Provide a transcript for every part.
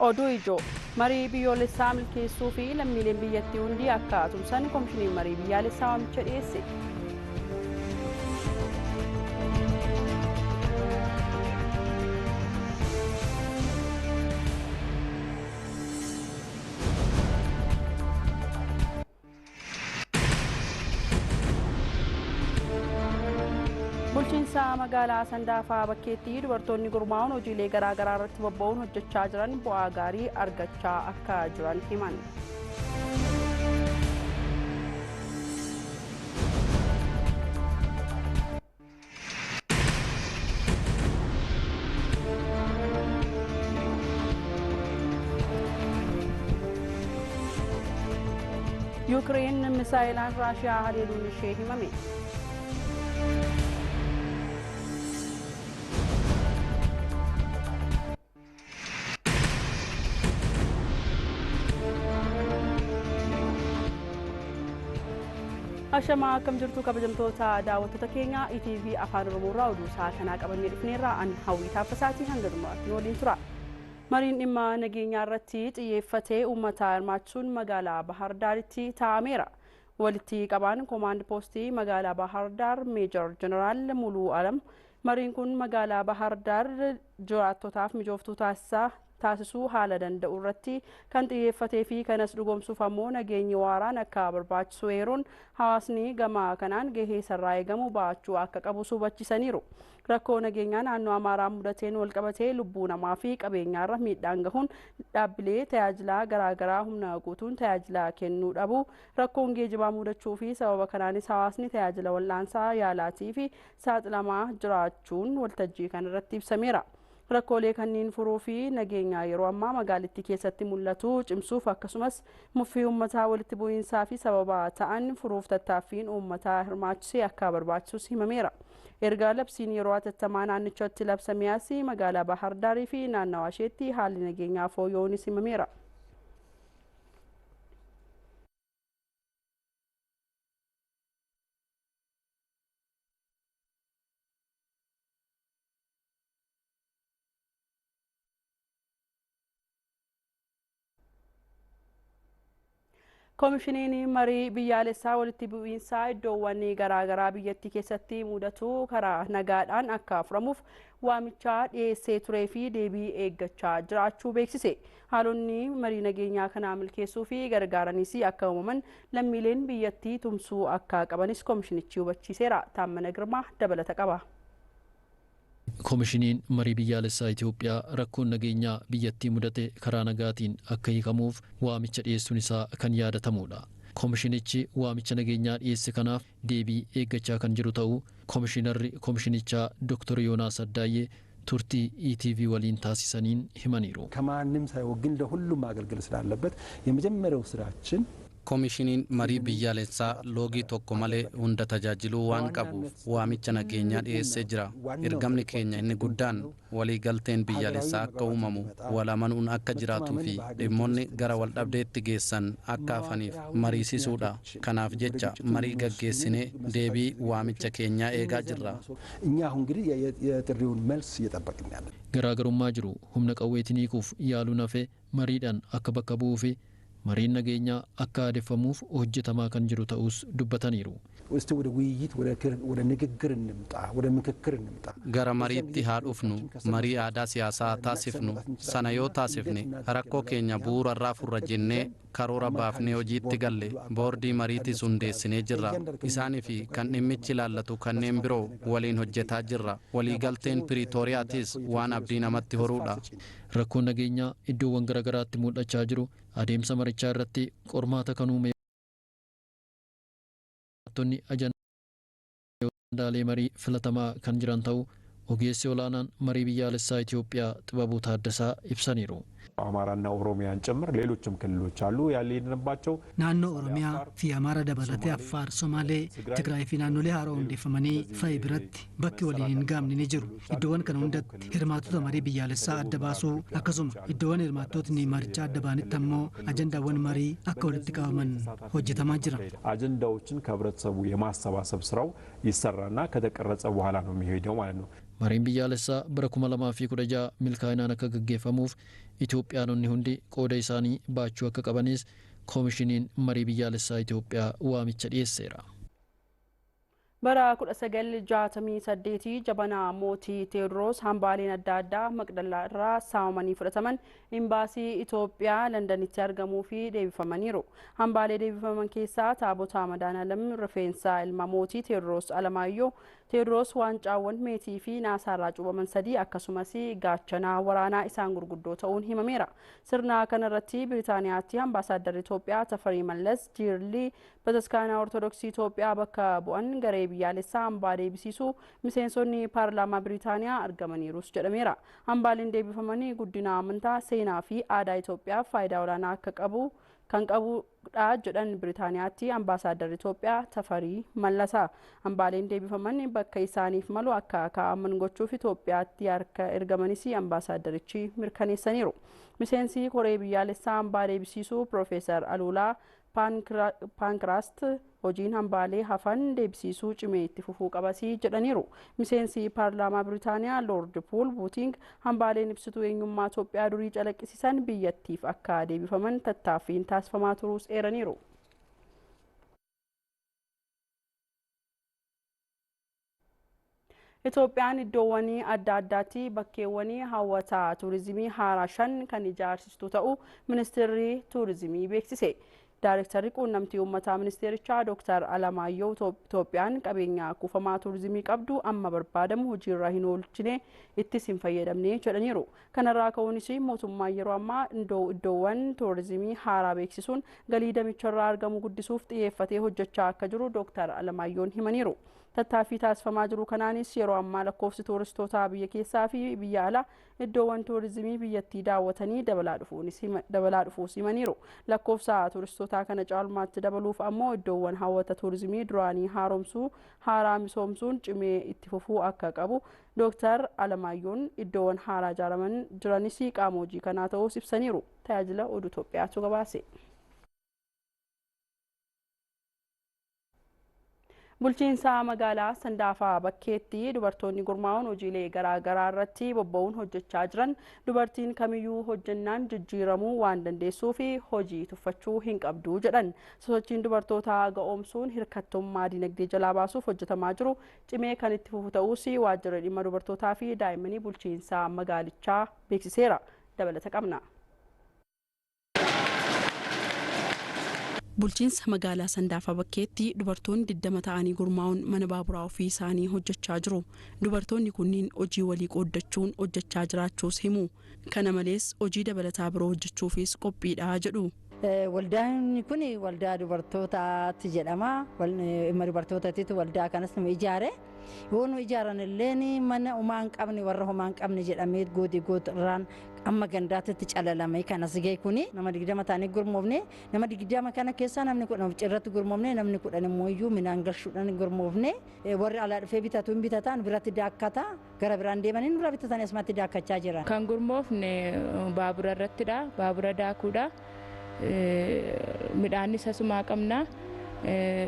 Oduu ijoo marii biyyoolessaa milkeessuu fi lammiileen biyyattii hundi akka tumsan koomishiniin marii biyyaalessaa waamicha dhiyeesse. Bulchiinsa magaalaa Sandaafaa bakkeetti dubartoonni gurmaa'uun hojiilee garaagaraa irratti bobba'uun hojjechaa jiran bu'aa gaarii argachaa akka jiran himan. Yuukireen misaa'ilaan Raashiyaa haleeluun ishee himame. Ashamaa akkam jirtu kabajamtoota daawwattoota keenya ETV Afaan Oromoo irraa oduu isaa kanaa qabannee dhufneerraa an hawwii taaffasaatii hanga dhumaatti waliin tura. Mariin dhimma nageenyaa irratti xiyyeeffatee uummataa hirmaachisuun magaalaa Bahar Daaritti taa'ameera. Walitti qabaan koomaand poostii magaalaa Bahar Daar Meejor Jeneraal Muluu Alam mariin kun magaalaa Bahar Daar jiraattotaaf mijooftuu taasisuu haala danda'u irratti kan xiyyeeffatee fi kanas dhugoomsuuf ammoo nageenyi waaraan akka barbaachisu eeruun hawaasni gama kanaan gahee sarraa eegamu ba'achuu akka qabu hubachiisaniiru. Rakkoo nageenyaa naannoo Amaaraa mudateen walqabatee lubbuu namaa fi qabeenyaarra miidhaan gahuun dhaabbilee tajaajilaa garaagaraa humna guutuun tajaajila kennuu dhabu rakkoon geejjibaa mudachuu fi sababa kanaanis hawaasni tajaajila wal'aansaa yaalaatii fi saaxilamaa jiraachuun waltajjii kan irratti ibsameera. Rakkoolee kanneen furuu fi nageenya yeroo ammaa magaalittii keessatti mul'atu cimsuuf akkasumas muffii uummataa walitti bu'iinsaa fi sababa ta'an furuuf tattaaffiin uummataa hirmaachisee akka barbaachisus himameera. Erga labsiin yeroo hatattamaa naannichatti labsamee asii magaalaa Bahar Daarii fi naannawaa isheetti haalli nageenyaa fooyya'uunis himameera. Koomishiniin marii biyyaalessaa walitti bu'iinsaa iddoowwan garaagaraa biyyattii keessatti mudatu karaa nagaadhaan akka furamuuf waamicha dhiyeessee turee fi deebii eeggachaa jiraachuu beeksise. Haalonni marii nageenyaa kanaa milkeessuu fi gargaaranis akka uumaman lammiileen biyyattii tumsuu akka qabanis koomishinichi hubachiiseera. Taammana Girmaa dabalata qaba. Koomishiniin marii biyyaalessaa Itoophiyaa rakkoon nageenyaa biyyattii mudate karaa nagaatiin akka hiikamuuf waamicha dhiyeessuun isaa kan yaadatamudha. Koomishinichi waamicha nageenyaa dhiyeesse kanaaf deebii eeggachaa kan jiru ta'uu koomishinarri koomishinichaa Dr. Yoonaas Addaayyee turtii ETV waliin taasisaniin himaniiru. ከማንም ሳይወግን ለሁሉም ማገልገል ስላለበት የመጀመሪያው ስራችን koomishiniin marii biyyaalessaa loogii tokko malee hunda tajaajiluu waan qabuuf waamicha nageenyaa dhiyeessee jira. Ergamni keenya inni guddaan waliigalteen biyyaalessaa akka uumamu wal amanuun akka jiraatuu fi dhimmoonni gara wal dhabdeetti geessan akka hafaniif mariisisuudha. Kanaaf jecha marii gaggeessinee deebii waamicha keenyaa eegaa jirra. እኛ አሁን እንግዲህ የጥሪውን መልስ እየጠበቅን ያለን garaagarummaa jiru humna qawweetiin hiikuuf yaaluun hafe mariidhaan akka bakka bu'uu fi mariin nageenyaa akka aadeffamuuf hojjetamaa kan jiru ta'us dubbataniiru. እስቲ ወደ ውይይት ወደ ንግግር እንምጣ ወደ ምክክር እንምጣ gara mariitti haa dhufnu marii aadaa siyaasaa taasifnu sana yoo taasifne rakkoo keenya bu'uurarraa furra jennee karoora baafnee hojiitti galle boordii mariitis hundeessinee jirra. Isaanii fi kan dhimmichi ilaallatu kanneen biroo waliin hojjetaa jirra. Waliigalteen Piriitooriyaatis waan abdii namatti horuudha. Rakkoon nageenyaa iddoowwan garaagaraatti mul'achaa jiru adeemsa marichaa irratti qormaata kan uume ajandaalee marii filatamaa kan jiran ta'uu ogeessi olaanaan marii biyyaalessaa Itoophiyaa Xibabuu Taaddasaa ibsaniiru. አማራና ኦሮሚያን ጭምር ሌሎችም ክልሎች አሉ ያልሄድንባቸው ናኖ ኦሮሚያ ፊ አማራ ደበለቴ አፋር ሶማሌ ትግራይ ፊ ናኖሌ ሃሮ እንዲፈመኒ ፈይ ብረት በኪ ወሊን ጋምኒ ነጅሩ ኢዶወን ከነ ሁንደት hirmaatota marii biyyaalessaa adda baasuu akkasuma iddoowwan hirmaatotni maricha adda baanitti ammoo ajandaawwan marii akka walitti qabaman hojjetamaa jira. አጀንዳዎችን ከህብረተሰቡ የማሰባሰብ ስራው ይሰራና ከተቀረጸ በኋላ ነው የሚሄደው ማለት ነው። mariin biyyaalessaa bara 2016 milkaa'inaan akka gaggeeffamuuf Itoophiyaanonni hundi qooda isaanii baachuu akka qabanis koomishiniin marii biyyaalessaa Itoophiyaa waamicha dhiyeesseera. Bara 1968 jabanaa mootii Teewodiroos hambaaleen adda addaa Maqdallaa irraa saamamanii fudhataman imbaasii Itoophiyaa Londanitti argamuu fi deebifamaniiru. Hambaalee deebifaman keessaa taabota madaala rifeensa ilma mootii Teewodiroos Alamaayyoo, Teewodiroos waancawwan meetii fi naasaarraa cuubaman 3 akkasumas gaachanaa waraanaa isaan gurguddoo ta'uun himameera. Sirna kanarratti Biriitaaniyaatti ambaasaaddarri Itoophiyaa Tafarii Mallas Jiirlii Bataskaanaa Ortodoksii Itoophiyaa bakka bu'an garee biyyaalessaa hambaa deebisisuu miseensonni paarlaamaa Biriitaaniyaa argamaniirus jedhameera. Hambaaleen deebifamanii guddina amantaa, seenaa fi aadaa Itoophiyaaf faayidaa olaanaa akka qabu kan qabudha jedhan Biriitaaniyaatti ambaasaaddarri Itoophiyaa Tafarii Mallasa. Hambaaleen deebifaman bakka isaaniif malu akka kaa'aman gochuuf Itoophiyaatti harka ergamanis ambaasaddarichi mirkaneessaniiru. Miseensi koree biyyaalessaa hambaa deebisisuu Piroofeesar Aluulaa Paankiraast hojiin hambaalee hafan deebisisuu cimee itti fufuu qabasii jedhaniiru. Miseensi paarlaamaa Biriitaaniyaa Lord Puul Buuting hambaaleen ibsituu eenyummaa Itoophiyaa durii calaqqisiisan biyyattiif akka deebifaman tattaaffiin taasifamaa turuus eeraniiru. Itoophiyaan iddoowwan adda addaatti bakkeewwan hawwataa tuurizimii haaraa 5 kan ijaarsistu ta'uu ministeerri tuurizimii beeksise. Daarektarri quunnamtii uummataa ministeerichaa Dr. Alamaayyoo Itoophiyaan qabeenya kuufamaa tuurizimii qabdu amma barbaadamu hojiirra hin oolchine ittis hin fayyadamne jedhaniiru. Kanarraa ka'uunis mootummaan yeroo ammaa iddoowwan tuurizimii haaraa beeksisuun galii damicharraa argamu guddisuuf xiyyeeffatee hojjechaa akka jiru Dr. Alamaayyoon himaniiru. Tattaaffii taasifamaa jiru kanaanis yeroo ammaa lakkoofsi tuuristootaa biyya keessaa fi biyya alaa iddoowwan tuurizimii biyyattii daawwatanii dabalaa dhufuus himaniiru. Lakkoofsa tuuristootaa kana caalmaatti dabaluuf ammoo iddoowwan hawwata tuurizimii duraanii haaraa misoomsuun cimee itti fufuu akka qabu Dr. Alamaayyoon iddoowwan haaraa ijaaraman jiranis qaama hojii kanaa ta'uus ibsaniiru. Tajaajila oduu Itoophiyaatu gabaase. Bulchiinsa magaalaa Sandaafaa bakkeetti dubartoonni gurmaa'uun hojiilee garaagaraa irratti bobba'uun hojjechaa jiran dubartiin kamiyyuu hojjennaan jijjiiramuu waan dandeessuuf hojii tuffachuu hin qabdu jedhan. Sosochiin dubartoota ga'oomsuun hirkattummaa dinagdee jalaa baasuuf hojjetamaa jiru cimee kan itti fufu ta'uus waajjirri dhimma dubartootaa fi daa'immanii bulchiinsa magaalichaa beeksiseera. Dabalata qabna. Bulchiinsa magaalaa Sandaafaa bakkeetti dubartoonni 20 ta'anii gurmaa'uun mana baaburaa ofii isaanii hojjechaa jiru. Dubartoonni kunniin hojii walii qooddachuun hojjechaa jiraachuus himu. Kana malees hojii dabalataa biroo hojjechuufis qophiidha jedhu. Waldaan kun waldaa dubartootaatti jedhama. Dhimma dubartootaatiitu waldaa kanas nu ijaare. Yoo nu ijaaran illee mana homaa hin qabne warra homaa hin qabne jedhamee gootirraan amma gandaatti calalamee kanas ga'e kuni nama 20 ta'anii gurmoofne nama 20 kana keessaa namni 10 cirratti gurmoofne namni 10 immoo iyyuu midhaan galchuudhaan gurmoofne warri alaa dhufee bitatu hin bitataan biratti daakkata gara biraan deemanii nurra bitatan asumatti daakkachaa jiran. Kan gurmoofne baabura irrattidha. Baabura daakuudha. Midhaan isa sumaa qabna.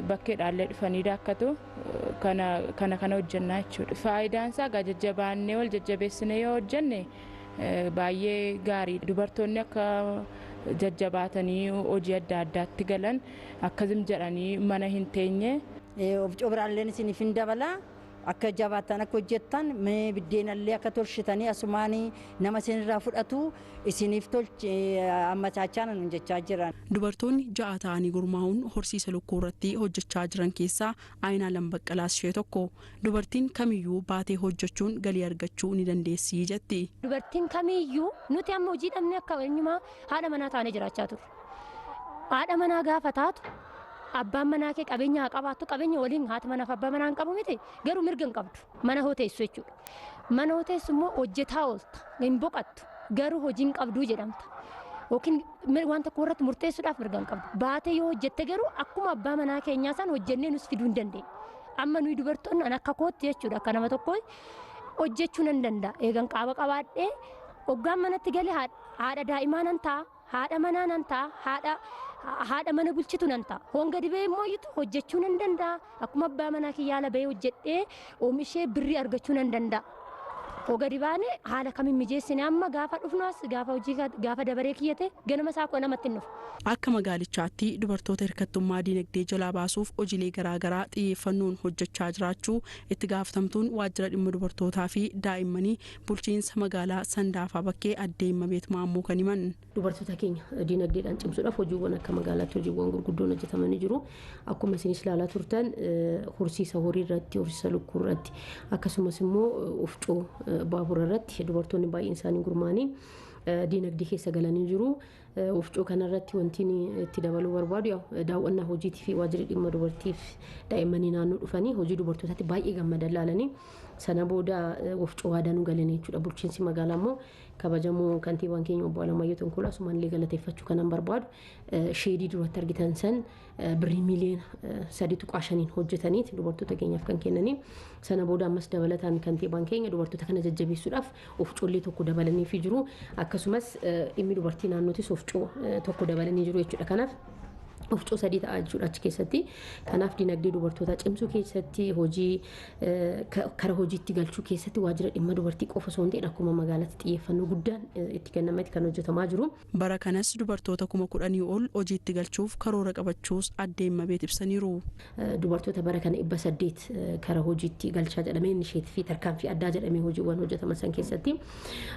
Bakkeedhaallee dhufanii daakkatu kana hojjennaa jechuudha. Faayidaan isaa jajjabaannee wal jajjabeessinee yoo hojjenne baay'ee gaarii. Dubartoonni akka jajjabaatanii hojii adda addaatti galan akkasum jedhanii mana hin teenye. Obcoo biraalleen isiniif hin dabala. Akka jabaatan akka hojjettan biddeenallee akka tolchitanii asumaanii nama isinirraa fudhatu isiniif ammachaachaan hojjechaa jiran. Dubartoonni 6 ta'anii gurmaa'uun horsiisa lukkuu irratti hojjechaa jiran keessaa Ayinaalam Baqqalaas ishee tokko. Dubartiin kamiyyuu baatee hojjechuun galii argachuu ni dandeessi jetti. Dubartiin kamiyyuu nuti amma hojii dhabne akka eenyumaa haadha manaa taanee jiraachaa turre. Haadha manaa gaafa taatu abbaan manaa kee qabeenya haa qabaattu qabeenya waliin haati manaaf abbaa manaa hin qabu miti garuu mirga hin qabdu mana hooteessu jechuudha. Mana hooteessu immoo hojjetaa oolta hin boqattu garuu hojii hin qabduu jedhamta yookiin waan tokko irratti murteessuudhaaf mirga hin qabdu. Baatee yoo hojjette garuu akkuma abbaa manaa keenyaa san hojjennee nus fiduu hin dandeenya. Amma nuyi dubartoonni an akka kootti jechuudha akka nama tokko hojjechuu nan danda'a. Eegan qaaba qabaadhee hoggaan manatti galee haadha daa'imaa nan ta'a haadha manaa nan ta'a haadha mana bulchitu nan ta'a. Honga dibee immoo hojjechuu nan danda'a. Akkuma abbaa manaa kiyyaala bahee hojjedhee oomishee birrii argachuu nan danda'a. Gadi baane haala kamiin mijeessine amma gaafa dhufnuas gaafa hojii gaafa dabaree kiyyate ganama isaa koo namatti nuuf. Akka magaalichaatti dubartoota hirkattummaa diinagdee jalaa baasuuf hojiilee garaagaraa xiyyeeffannoon hojjechaa jiraachuu itti gaafatamtuun waajjira dhimma dubartootaa fi daa'immanii bulchiinsa magaalaa Sandaafaa bakkee addee Immabeet Maammoo kan himan. Dubartoota keenya diinagdeedhaan cimsuudhaaf hojiiwwan akka magaalaatti hojiiwwan gurguddoon hojjetamanii jiru. Akkuma isinis ilaalaa turtan horsiisa horii irratti, horsiisa lukkuu irratti akkasumas immoo ufcoo baabura irratti dubartoonni baay'een isaanii gurmaanii diinagdee keessa galanii jiru. Ufcoo kanarratti wanti itti dabaluu barbaadu daawwannaa hojiitii fi waajjirri dhimma dubartiif daa'immanii naannoo dhufanii hojii dubartootaatti baay'ee gammadan laalanii sana booda ufcoo waadaanuu galanii jechuudha. Bulchiinsi magaalaa immoo kabajamoo kantiibaan keenya obbo Alamaayyoo Tonkolaa asumallee galateeffachuu kanan barbaadu sheedii duratti argitan san birrii miliyoona 3.5 hojjetaniiti dubartoota keenyaaf kan kennanii sana booda ammas dabalataan kantiibaan keenya dubartoota kana jajjabeessuudhaaf ufcoollee tokko dabalanii fi jiru akkasumas dhimmi dubartii naannootis ufcoo tokko dabalanii jiru jechuudha. Kanaaf ufcoo 3 ta'a jechuudha achi keessatti. Kanaaf dinagdee dubartootaa cimsuu keessatti hojii kara hojiitti galchuu keessatti waajjira dhimma dubartii qofa osoo hin ta'in akkuma magaalaatti xiyyeeffannoo guddaan itti kennameeti kan hojjetamaa jiru. Bara kanas dubartoota 10,000 ol hojiitti galchuuf karoora qabachuus addee Immabeet ibsaniiru. Dubartoota bara kana 800 kara hojiitti galchaa jedhamee inisheetii fi tarkaanfii addaa jedhamee hojiiwwan hojjetaman san keessatti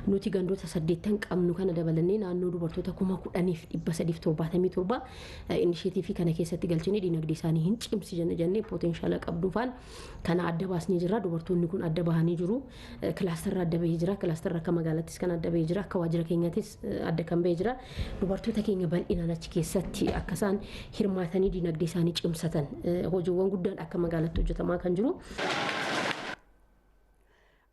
nuti gandoota 8 qabnu kana dabalannee naannoo dubartoota 10,377 inisheetii kana keessatti galchine dinagdee isaanii hin cimsi jennee potenshaala qabduufaan kana adda baasnee jira. Dubartoonni kun adda bahanii jiru. Kilaasterra adda bahee jira. Kilaasterra akka magaalattis kan adda bahee jira. Akka waajjira keenyattis adda kan bahee jira. Dubartoota keenya bal'inaan achi keessatti akka isaan hirmaatanii dinagdee isaanii cimsatan hojiiwwan guddaan akka magaalaatti hojjetamaa kan jiru.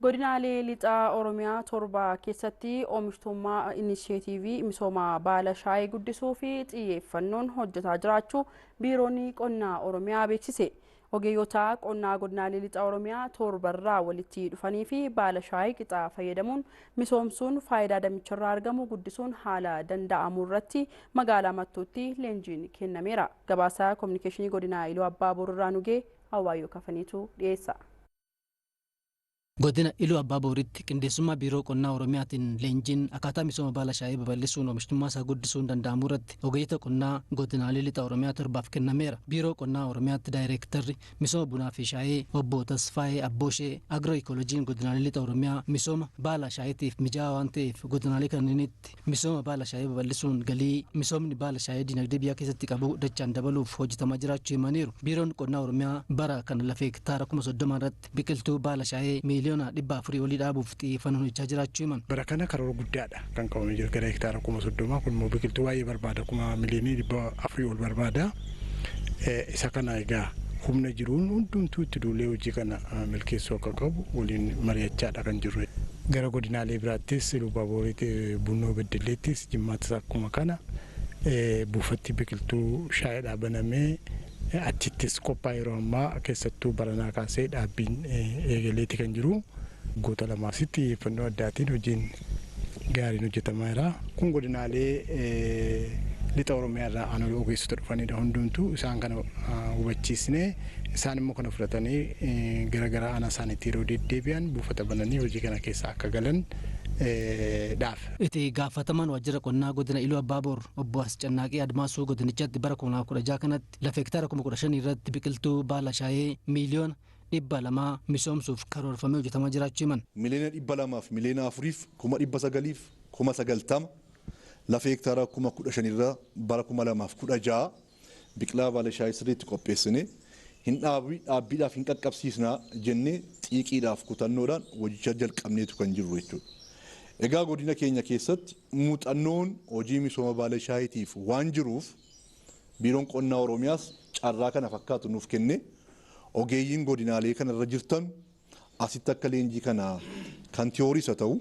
Godinaalee lixaa Oromiyaa 7 keessatti oomishtummaa inisheetiivii misooma baala shaayii guddisuu fi xiyyeeffannoon hojjetaa jiraachuu biiroonni qonnaa Oromiyaa beeksise. Ogeeyyota qonnaa godinaalee lixaa Oromiyaa 7 irraa walitti dhufanii fi baala shaayii qixaa fayyadamuun misoomsuun faayidaa damicharraa argamu guddisuun haala danda'amu irratti magaalaa Mattuutti leenjiin kennameera. Gabaasa kominikeeshinii godinaa Iluu Abbaa Boorraa Nugee Awwaayyoo Kafaniitu dhiyeessa. Godina Iluu Abbaa Booritti qindeessummaa biiroo qonnaa Oromiyaatiin leenjiin akkaataa misooma baala shaayii babal'isuun oomishtummaa isaa guddisuun danda'amu irratti ogeeyyota qonnaa godinaalee lixa Oromiyaa 7 kennameera. Biiroo qonnaa Oromiyaatti daayireektarri misooma bunaa fi shaayii obbo Tasfaayee Abbooshee agirooikolojiin godinaalee lixa Oromiyaa misooma baala shaayiitiif mijaa'aa waan ta'eef godinaalee kanneenitti misooma baala shaayii babal'isuun galii misoomni baala shaayii dinagdee biyyaa keessatti qabu dachaan dabaluuf hojjetamaa jiraachuu himaniiru. Biiroon qonnaa Oromiyaa bara kana lafee hektaara 30 irratti biqiltuu baala shaayii miliyoona 400 olii dhaabuuf xiyyeeffannoon hojjechaa jiraachuu himan. Bara kana karoora guddaadha kan qabamee jiru gara hektaara 30 kun immoo biqiltuu baay'ee barbaada miliyoonii 400 ol barbaada. Isa kana egaa humna jiruun hundumtuu itti duulee hojii kana milkeessuu akka qabu waliin mari'achaadha kan jiru. Gara godinaalee biraattis Iluu Abbaa Booriitti Bunnoo Beddelleettis Jimmaattis akkuma kana buufatti biqiltuu shaayii dhaabanamee achittis qophaa yeroo ammaa keessattuu baranaa kaasee dhaabbiin eegaleetti kan jiru. Goota lamaasitti xiyyeeffannoo addaatiin hojiin gaariin hojjetamaa jira. Kun godinaalee lixa Oromiyaa irraa aanaa ogeessota dhufanidha hundumtuu isaan kana hubachiisnee isaan immoo kana fudhatanii gara aanaa isaaniitti yeroo deddeebi'an buufata bananii hojii kana keessa akka galan dhaaf. Itti gaafatamaan waajjira qonnaa godina Iluu Abbaa Boor obbo Ascannaaqii Admaasuu godinichaatti bara 2016 kanatti lafa hektaara 15,000 irratti biqiltuu baala shaayii miliyoona 200 misoomsuuf karoorfamee hojjetamaa jiraachuu himan. Miliyoona 200 fi miliyoona 4,900 fi 90 lafa hektaara 15,000 irraa bara 2016 biqilaa baala shaayii sirriitti qopheessine hin dhaabbiidhaaf hin qaqqabsiisnaa jennee xiiqiidhaaf kutannoodhaan hojicha jalqabneetu kan jiru jechuudha. Egaa godina keenya keessatti muuxannoon hojii misooma baala shaayiitiif waan jiruuf biiroon qonnaa Oromiyaas carraa kana fakkaatu nuuf kenne ogeeyyiin godinaalee kanarra jirtan asitti akka leenjii kana kan tiyooriis haa ta'u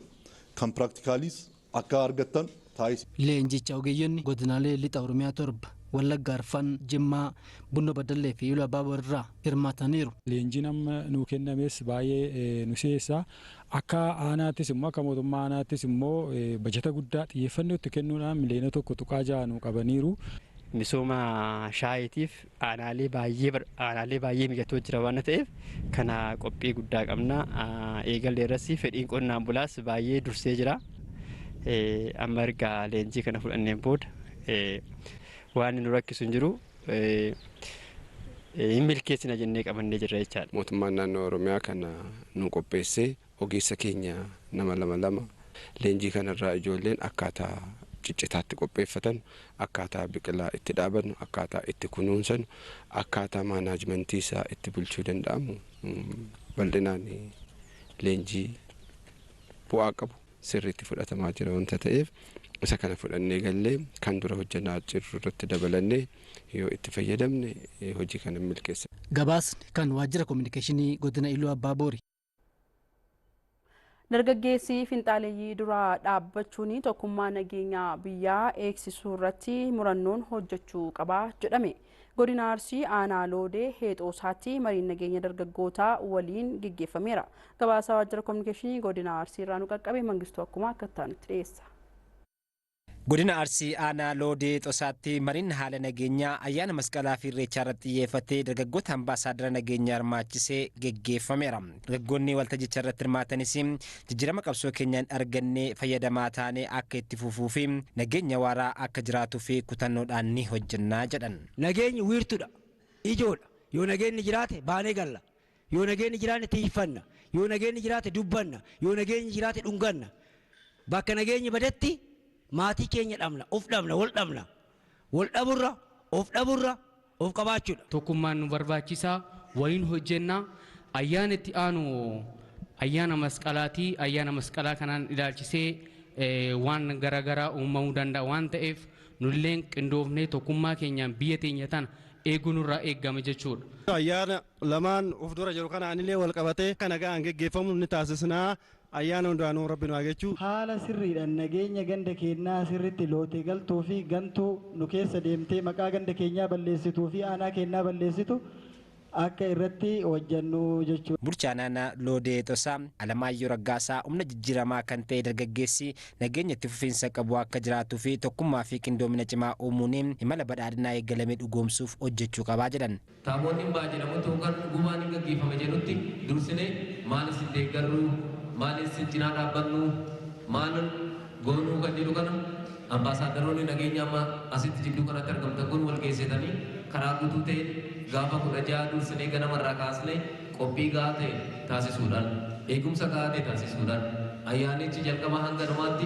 kan piraktikaaliis akka argattan taasisa. Leenjicha ogeeyyonni godinaalee lixa Oromiyaa 7 Wallagga Arfan Jimmaa Bunnoo Beddellee fi Iluu Abbaa Boor irraa hirmaataniiru. Leenjiin amma nuu kennames baay'ee nu si'eessa. Akka aanaattis immoo akka mootummaa aanaattis immoo bajeta guddaa xiyyeeffannoo itti kennuudhaan miliyoona 1.6 nuu qabaniiru. misooma shaayiitiif aanaalee baay'ee mijatoo jira waan ta'eef kana qophii guddaa qabna. Eegalee irratti fedhiin qonnaan bulaas baay'ee dursee jira. Amma erga leenjii kana fudhanneen booda waan nu rakkisu hin jiru. Hin milkeessina jennee qabannee jirra jechaadha. Mootummaan naannoo Oromiyaa kana nu qopheessee ogeessa keenya nama lama leenjii kanarraa ijoolleen akkaataa ciccitaatti qopheeffatan, akkaataa biqilaa itti dhaabannu, akkaataa itti kunuunsannu, akkaataa maanaajmentii isaa itti bulchuu danda'amu bal'inaan leenjii bu'aa qabu sirriitti fudhatamaa jira wanta ta'eef isa kana fudhannee gallee kan dura hojjannaa jirru irratti dabalannee yoo itti fayyadamne hojii kana milkeessa. Gabaasni kan waajjira kominikeeshinii godina Iluu Abbaa Boori. Dargaggeessi finxaaleeyyii dura dhaabbachuun tokkummaa nageenya biyyaa eegsisuu irratti murannoon hojjechuu qaba jedhame. Godina Arsii aanaa Loodee Heexoosaatti mariin nageenya dargaggootaa waliin gaggeeffameera. Gabaasa waajjira kominikeeshinii godina Arsii irraa nu qaqqabe Mangistuu akkuma akka ta'anitti dhiyeessa. Godina Arsii aanaa Loodee Heexoosaatti mariin haala nageenyaa ayyaana masqalaa fi irreechaa irratti xiyyeeffatee dargaggoota ambaasaadara nageenyaa hirmaachisee gaggeeffameera. Dargaggoonni waltajjicha irratti hirmaatanis jijjiirama qabsoo keenyaan argannee fayyadamaa taanee akka itti fufuu fi nageenya waaraa akka jiraatuu fi kutannoodhaan ni hojjannaa jedhan. Nageenyi wiirtuudha, ijoodha. Yoo nageenyi jiraate baanee galla. Yoo nageenyi jiraate xiyyeeffanna. Yoo nageenyi jiraate dubbanna. Yoo nageenyi jiraate dhunganna. Bakka nageenyi badetti maatii keenya dhabna, of dhabna, wal dhaburra, of qabaachuudha. Tokkummaan nu barbaachisaa, waliin hojjennaa, ayyaana itti aanu ayyaana masqalaati. Ayyaana masqalaa kanaan ilaalchisee waan garaagaraa uumamuu danda'a waan ta'eef nulleen qindoofnee tokkummaa keenyaan biyya teenya tana eeguun irraa eeggama jechuudha. Ayyaana lamaan of dura jiru kanaan wal qabatee kan nagaan geggeeffamu ni taasisnaa. Ayyaana hundaanuu rabbi nu hageechuu. Haala sirriidhaan nageenya ganda keenyaa sirriitti lootee galtuu fi gantuu nu keessa deemtee maqaa ganda keenyaa balleessituu fi aanaa keenyaa balleessitu akka irratti hojjannu jechuudha. Bulchaan aanaa Loodee Heexoosaa Alamaayyoo Raggaasaa humna jijjiiramaa kan ta'e dargaggeessi nageenya itti fufiinsa qabu akka jiraatuu fi tokkummaa fi qindoomina cimaa uumuun imala badhaadhinaa eegalamee dhugoomsuuf hojjechuu qabaa jedhan. Taaboonni hin jedhamu kan gumaan hin gaggeeffame jedhutti dursinee maalis hin deeggarru maalis cinaa dhaabbannu maal goonuu kan jedhu kana ambaasaadarroonni nageenya amma asitti jidduu kanatti argamtan kun wal geessitanii karaa guutuu ta'e gaafa 16 dursinee ganamarraa kaasnee qophii gahaa ta'e taasisuudhaan eegumsa gahaa ta'e taasisuudhaan ayyaanichi jalqaba hanga dhumaatti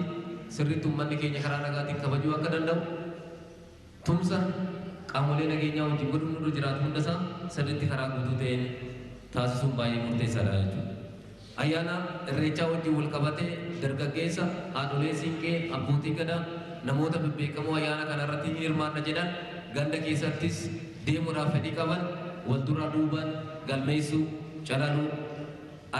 sirriitti uummanni keenya karaa nagaatiin kabajuu akka danda'u tumsa qaamolee nageenyaa wajjin godhumnu jiraatu hundasaa sirriitti karaa guutuu ta'een taasisuun baay'ee murteessaadha jechuudha. Ayyaana irreechaa wajjin wal qabatee dargaggeessa haadholee siinqee abbootii gadaa namoota bebbeekamoo ayyaana kanarratti ni hirmaanna jedhan ganda keessattis deemuudhaaf fedhii qaban wal duraa duubaan galmeessuu calaluu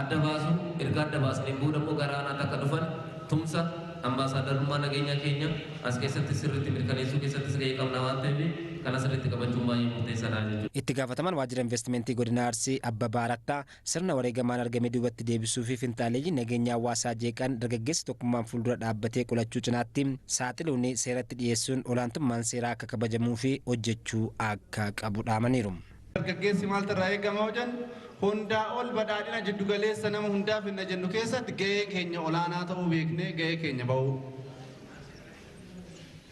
adda baasuu erga adda baasneen booda immoo gara aanaatti akka dhufan tumsa ambaasaaddarummaa nageenya keenya as keessatti sirriitti mirkaneessuu keessattis gahee qabna waan ta'eef kana sirriitti qabachuun baay'ee murteessaadha jechuudha. Itti gaafatamaan waajjira investimentii godina Arsii Abbabaa Rattaa sirna wareegamaan argame duubatti deebisuu fi finxaaleeyyii nageenya hawaasaa jeeqan dargaggeessi tokkummaan fuuldura dhaabbatee qolachuu cinaatti saaxiluun seeratti dhiyeessuun olaantummaan seeraa akka kabajamuu fi hojjechuu akka qabu dhaamaniiru. Dargaggeessi maaltu irraa eegama hojjan hundaa ol badhaadhina jiddu galeessa nama hundaaf hin jennu keessatti gahee keenya olaanaa ta'uu beeknee gahee keenya bahuu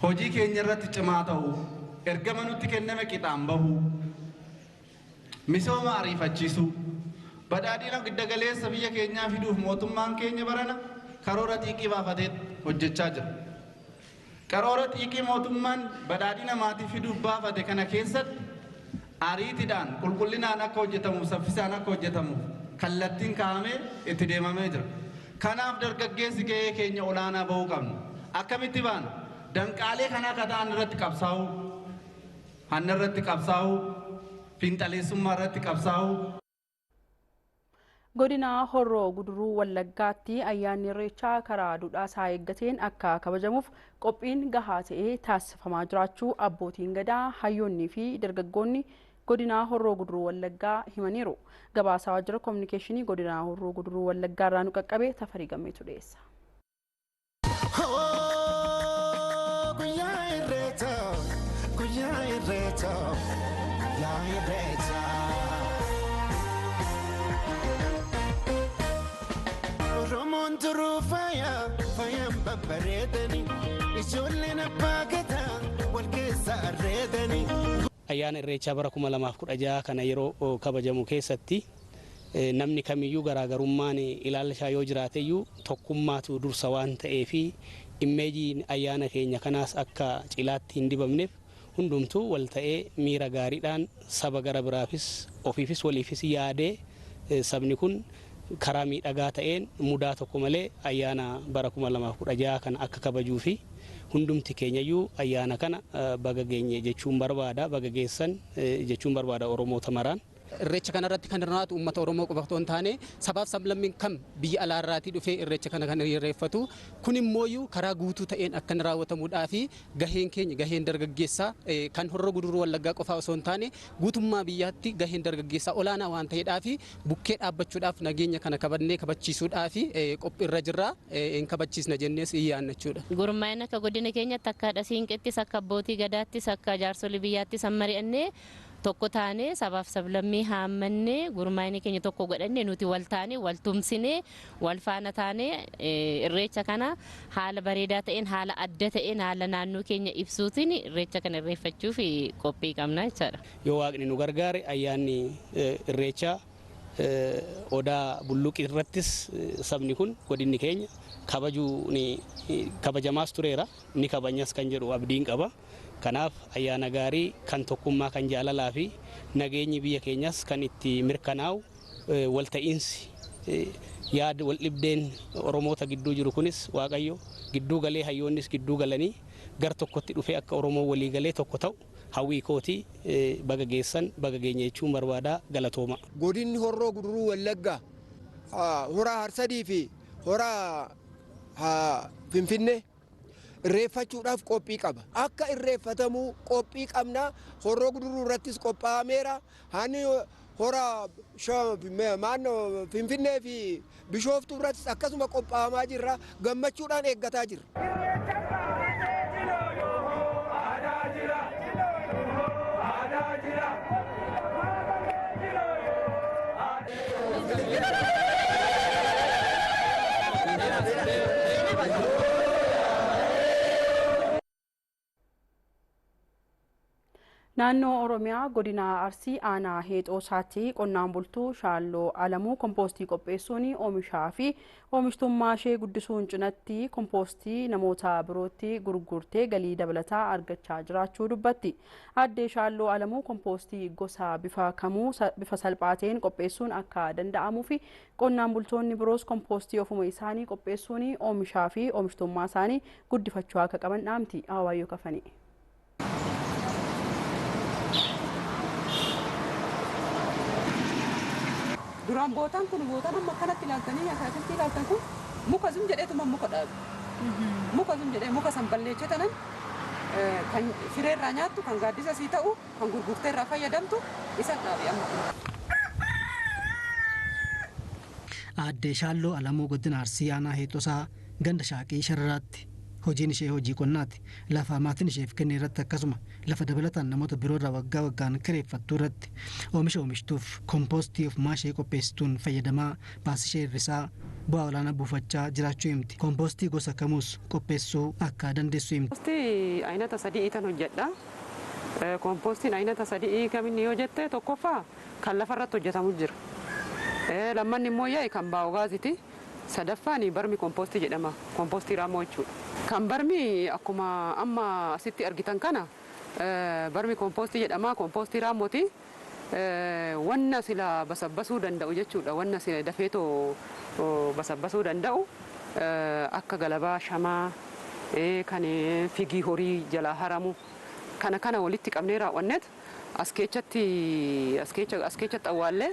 hojii keenya irratti cimaa ta'uu ergama nutti kenname qixaan bahuu misooma ariifachiisuu badhaadhina gidda galeessa biyya keenyaa fiduuf mootummaan keenya barana karoora xiiqii baafatee hojjechaa jira. Karoora xiiqii mootummaan badhaadhina maatii fiduuf baafate kana keessatti ariitiidhaan qulqullinaan akka hojjetamuuf saffisaan akka hojjetamuuf kallattiin kaa'amee itti deemamee jira. Kanaaf dargaggeessi gahee keenya olaanaa bahuu qabna. Akkamitti baana? Danqaalee kana akka ta'an irratti qabsaa'uu, hanna irratti qabsaa'uu, fiinxaleessummaa irratti qabsaa'uu. Godina Horroo Guduruu Wallaggaatti ayyaanni irreechaa karaa duudhaasaa eeggateen akka kabajamuuf qophiin gahaa ta'ee taasifamaa jiraachuu abbootiin gadaa, hayyoonnii fi dargaggoonni godina Horroo Guduruu Wallaggaa himaniiru. Gabaasaa waajjira kominikeeshinii godina Horroo Guduruu Wallaggaa irraa nu qaqqabe Tafarii Gammeetu dhiyeessa. irreecha yaa irreecha. Oromoon turuu faayaan babbareedanii ijoolleen abbaa gadaa wal keessa arreedanii. Ayyaana irreechaa bara 2016 kana yeroo kabajamu keessatti namni kamiyyuu garaagarummaan ilaalcha yoo jiraateyyuu tokkummaatu dursa waan ta'eefi immeejiin ayyaana keenya kanaas akka cilaatti hin dibamneef hundumtuu wal ta'ee miira gaariidhaan saba gara biraafis ofiifis waliifis yaadee sabni kun karaa miidhagaa ta'een mudaa tokko malee ayyaana bara 2016 kana akka kabajuu fi hundumti keenyayyuu ayyaana kana baga geenye jechuun barbaada, baga geessan jechuun barbaada Oromoota maraan. Irreecha kanarratti kan hirmaatu uummata Oromoo qofa otoo hin taane sabaaf sablammiin kam biyya alaarraatii dhufee irreecha kana kan irreeffatu kun immooyyuu karaa guutuu ta'een akka inni raawwatamuudhaa fi gaheen keenya gaheen dargaggeessaa kan Horroo Guduruu Wallaggaa qofaa osoo hin taane guutummaa biyyaatti gaheen dargaggeessaa olaanaa waan ta'eedhaa fi bukkee dhaabbachuudhaaf nageenya kana kabannee kabachiisuudhaa fi qophiirra jirraa hin kabachiisna jennees iyyaannachuudha. Gurmaa'ina akka godina keenyatti akka haadha siinqeettis akka abbootii gadaattis akka jaarsolii biyyaattis mari'annee tokko taane sabaaf sablammii haammannee gurmaa'ina keenya tokko godhannee nuti wal taane wal tumsinee wal faana taane irreecha kana haala bareedaa ta'een haala adda ta'een haala naannoo keenya ibsuutiin irreecha kana irreeffachuuf qophii qabna jechaadha. Yoo waaqni nu gargaare ayyaanni irreechaa odaa bulluqii irrattis sabni kun godinni keenya kabajamaas tureera ni kabanyas kan jedhu abdiin qaba. Kanaaf ayyaana gaarii kan tokkummaa kan jaalalaa fi nageenyi biyya keenyas kan itti mirkanaa'u walta'iinsi yaada wal dhibdeen Oromoota gidduu jiru kunis Waaqayyo gidduu galee hayyoonnis gidduu galanii gar tokkotti dhufee akka Oromoo walii galee tokko ta'u hawwii kootii baga geessan baga geenye jechuun barbaadaa galatooma. Godinni Horroo Guduruu Wallaggaa horaa Harsadii fi horaa Finfinnee irreeffachuudhaaf qophii qaba. Akka irreeffatamu qophii qabna. Horroo Guduruu irrattis qophaa'ameera. Hani hora Finfinnee fi Bishooftuu irrattis akkasuma qophaa'amaa jirra. Gammachuudhaan eeggataa jirra. Naannoo Oromiyaa godina Arsii aanaa Heexoosaatti qonnaan bultuu Shaalloo Alamuu kompoostii qopheessuun oomishaa fi oomishtummaa ishee guddisuun cinatti kompoostii namoota birootti gurgurtee galii dabalataa argachaa jiraachuu dubbatti. Addee Shaalloo Alamuu kompoostii gosa bifa salphaateen qopheessuun akka danda'amuu fi qonnaan bultoonni biroos kompoostii ofuma isaanii qopheessuun oomishaa fi oomishtummaa isaanii guddifachuu akka qaban dhaamti. Awaayyoo Kafanii. Duraan bootaan kun bootaan amma kanatti ilaaltanii akkasitti ilaaltan kun muka sun jedheetuma muka dhaabu. Muka sun jedhee muka san balleechatanan kan fireerraa nyaattu kan gaaddisa sii ta'u kan gurgurteerraa fayyadamtu isa dhaabe amma. Addee Shaalloo Alamuu godina Arsii aanaa Heexoosaa ganda Shaaqii Shararaatti hojiin ishee hojii qonnaati. Lafa maatiin isheef kenne irratti akkasuma lafa dabalataan namoota biroorraa waggaa waggaan kireeffattuu irratti oomisha oomishtuuf kompoostii ofumaa ishee qopheessituun fayyadamaa baasishee irrisaa bu'aa olaanaa buufachaa jiraachuu himti. Kompoostii gosa kamuus qopheessuu akka dandeessu himti. Kompoostii aynata sadii tan hojjedha. Kompoostiin aynata sadii kaminni yoo jette tokkoffaa kan lafarratti hojjetamu jira. Lammanni immoo yaa'e kan baa'oogaaziti. Sadaffaan barmi kompoostii jedhama. Kompoostii raammoo jechuudha. Kan barmi akkuma amma asitti argitan kana barmi kompoostii jedhama. Kompoostii raammooti. Wanna sila basabbasuu danda'u jechuudha. Wanna sila dafeetoo basabbasuu danda'u akka galabaa shamaa kan figii horii jalaa haramu kana walitti qabnee raawwanneet as keechatti awwaallee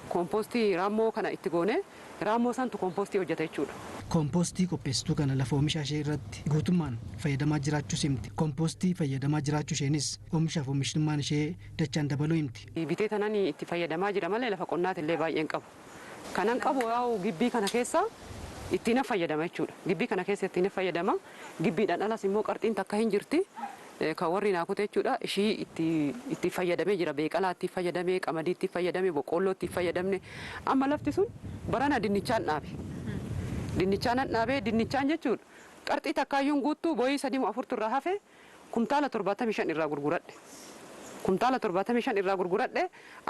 kompoostii raammoo kana itti goone raammoo santu kompoostii hojjeta jechuudha. Kompoostii qopheessituu kana lafa oomisha ishee irratti guutummaan fayyadamaa jiraachuu himti. Kompoostii fayyadamaa jiraachuu isheenis oomishaaf oomishtummaan ishee dachaan dabaluu himti. Bitee tanan itti fayyadamaa jira malee lafa qonnaati illee baay'een qabu. Kanan qabu yaa'u gibbii kana keessa ittiin fayyadama jechuudha. Gibbii kana keessa ittiin fayyadama. Gibbiidhaan alas immoo qarxiin takka hin jirti. kan warri naa kute jechuudha ishii itti fayyadamee jira beeqalaa itti fayyadamee qamadii itti fayyadamee boqqoolloo itti fayyadamne amma lafti sun barana dinnichaan dhaabe dinnichaan dhaabee dinnichaan jechuudha qarxii takkaayyuun guuttuu boyii 3-4 irraa hafe kumtaala 75 irraa gurguradhe kumtaala 75 irraa gurguradhe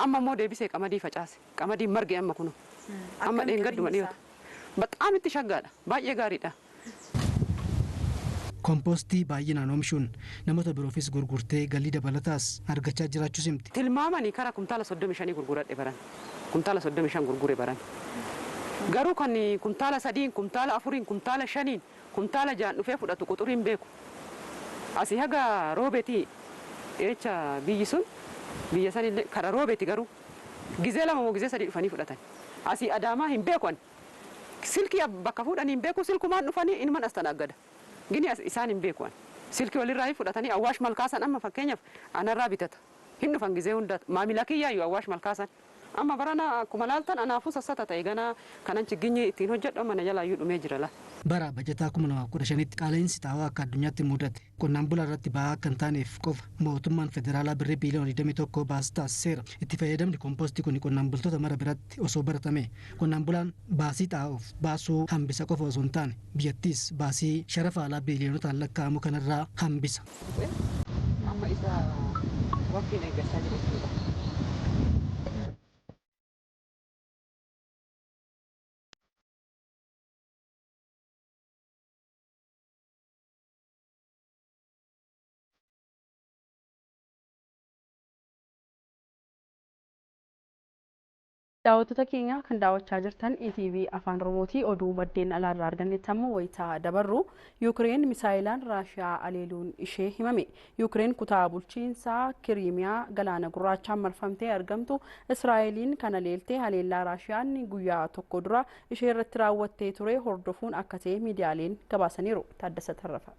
amma immoo deebisee qamadii facaase qamadii marge amma kuno amma dheengadduma dhiyoota baxaam itti shaggaadha baay'ee gaariidha. Kompoostii baay'inaan oomishuun namoota biroofis gurgurtee galii dabalataas argachaa jiraachuu simti. Tilmaamanii karaa kumtaala 35 gurguradhe baran kumtaala 35 gurgure baran garuu kan kumtaala 3 kumtaala 4 kumtaala 5 kumtaala 6 dhufee fudhatu quxuriin beeku asii haga roobetii jecha biyyi sun biyya sanillee karaa roobeeti garuu gizee 2 moo gizee 3 dhufanii fudhatan asii adaamaa hin beeku silkii bakka fuudhanii hin beeku silkumaan dhufanii ilman astanaagada gini isaan hin beeku silkii walirraa fudhatanii awwaash malkaasan amma fakkeenyaaf anarraa bitata hin dhufan gizee hunda maamila kiyyaayyuu awwaash malkaasan amma barana akkuma laaltan anaafuu sassata ta'e ganaa kanan chigginyi ittiin hojjedhu mana jalaayyuu dhumee jira la. Bara bajataa 2015tti qaala'insi xaawaa akka addunyaatti mudate qonnaan bulaa irratti ba'aa akka hin taaneef qofa mootummaan federaalaa birrii biiliyoona 21 baasuu taasiseera. Itti fayyadamni kompoostii kun qonnaan bultoota mara biratti osoo baratame qonnaan bulaan baasii xaa'oof baasuu hambisa qofa osoo hin taane biyyattiis baasii sharafa alaa biiliyoonotaan lakkaa'amu kanarraa hambisa. Amma isa waqtiin eeggachaa jiru. Daawwattoota keenya kan daawwachaa jirtan ETV Afaan Oromootii oduu maddeen alaarraa argannetti ammoo wayitaa dabarru Yuukireen misaayilaan Raashiyaa aleeluun ishee himame. Yuukireen kutaa bulchiinsaa Kiriimiyaa galaana gurraachaan marfamtee argamtu Israa'eliin kana leeltee haleellaa Raashiyaan guyyaa tokko dura ishee irratti raawwattee ture hordofuun akka ta'e miidiyaaleen gabaasaniiru. Taaddasa Tarrafa.